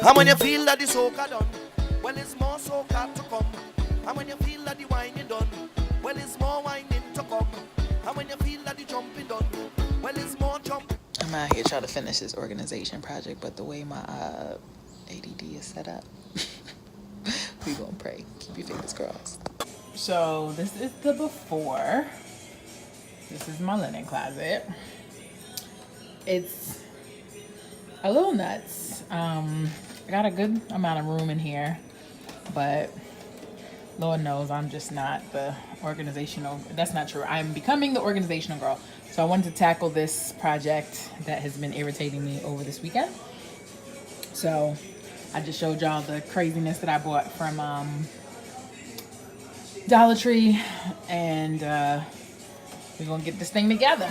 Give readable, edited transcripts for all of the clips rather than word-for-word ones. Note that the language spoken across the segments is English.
And when you feel that the soca done, well, it's more soca to come. And when you feel that the whining done, well, it's more whining to come. And when you feel that the jumping done, well, it's more jumping. I'm out here trying to finish this organization project, but the way my ADD is set up, we gonna pray. Keep your fingers crossed. So this is the before. This is my linen closet. It's a little nuts. I got a good amount of room in here, but Lord knows I'm just not the organizational. That's not true. I'm becoming the organizational girl. So I wanted to tackle this project that has been irritating me over this weekend. So I just showed y'all the craziness that I bought from Dollar Tree, and we're gonna get this thing together.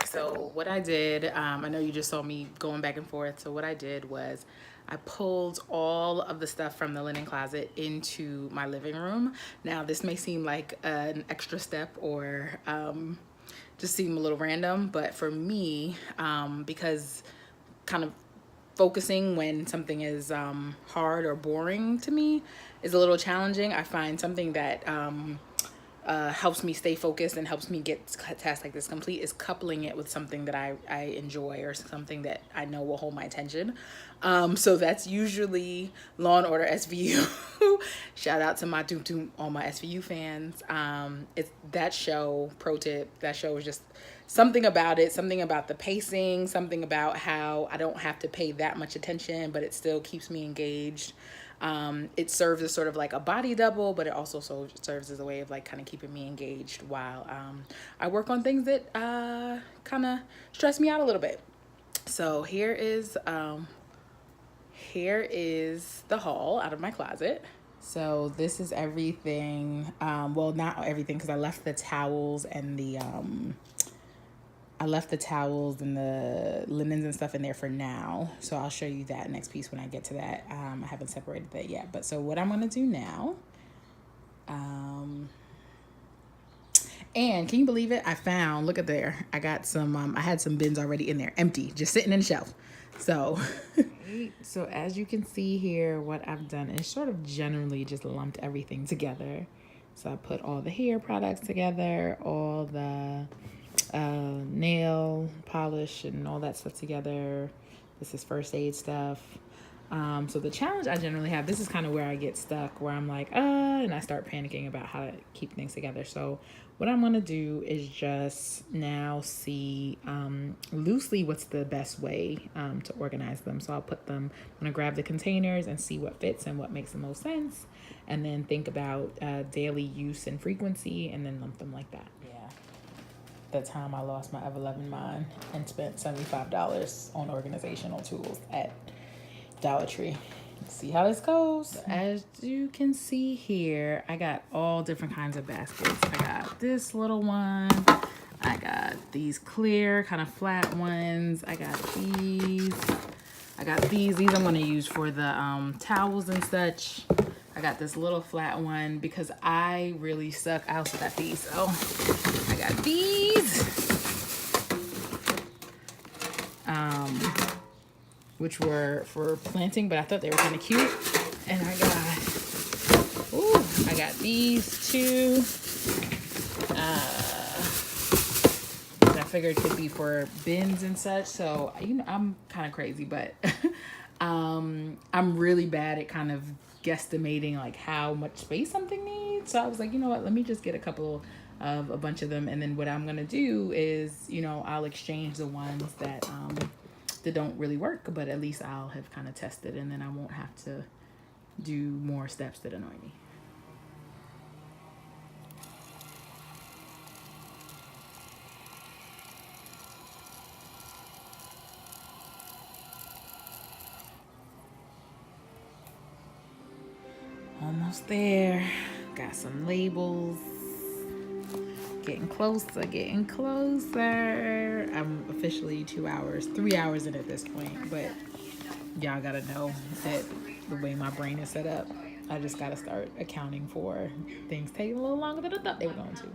So what I did, I know you just saw me going back and forth. So what I did was I pulled all of the stuff from the linen closet into my living room. Now this may seem like an extra step or just seem a little random, but for me, because kind of focusing when something is hard or boring to me is a little challenging. I find something that helps me stay focused and helps me get tasks like this complete is coupling it with something that I enjoy or something that I know will hold my attention. So that's usually Law and Order SVU. Shout out to my all my SVU fans. It's that show, pro tip, that show is just something about it, something about the pacing, something about how I don't have to pay that much attention, but it still keeps me engaged. It serves as sort of like a body double, but it also serves as a way of like kind of keeping me engaged while I work on things that kind of stress me out a little bit. So here is the haul out of my closet. So this is everything. Well, not everything, because I left the towels and the linens and stuff in there for now. So I'll show you that next piece when I get to that. I haven't separated that yet. But so what I'm going to do now, and can you believe it? I found, look at there. I got some, I had some bins already in there, empty, just sitting in the shelf. So, so as you can see here, what I've done is sort of generally just lumped everything together. So I put all the hair products together, all the nail polish and all that stuff together. This is first aid stuff. So the challenge I generally have, this is kind of where I get stuck, where I'm like, and I start panicking about how to keep things together. So what I'm going to do is just now see loosely what's the best way to organize them. So I'll put them, I'm going to grab the containers and see what fits and what makes the most sense, and then think about daily use and frequency, and then lump them like that. The time I lost my ever-loving mind and spent $75 on organizational tools at Dollar Tree. Let's see how this goes. As you can see here, I got all different kinds of baskets. I got this little one. I got these clear, kind of flat ones. I got these. These I'm going to use for the towels and such. I got this little flat one because I really suck. I also got these. So I got these, which were for planting, but I thought they were kind of cute. And I got these two. I figured could be for bins and such. So, you know, I'm kind of crazy, but I'm really bad at kind of guesstimating like how much space something needs. So I was like, you know what, let me just get a bunch of them, and then what I'm gonna do is, you know, I'll exchange the ones that don't really work, but at least I'll have kind of tested, and then I won't have to do more steps that annoy me. Almost there. Got some labels. Getting closer. I'm officially 3 hours in at this point, but y'all gotta know that the way my brain is set up, I just got to start accounting for things taking a little longer than I thought they were going to.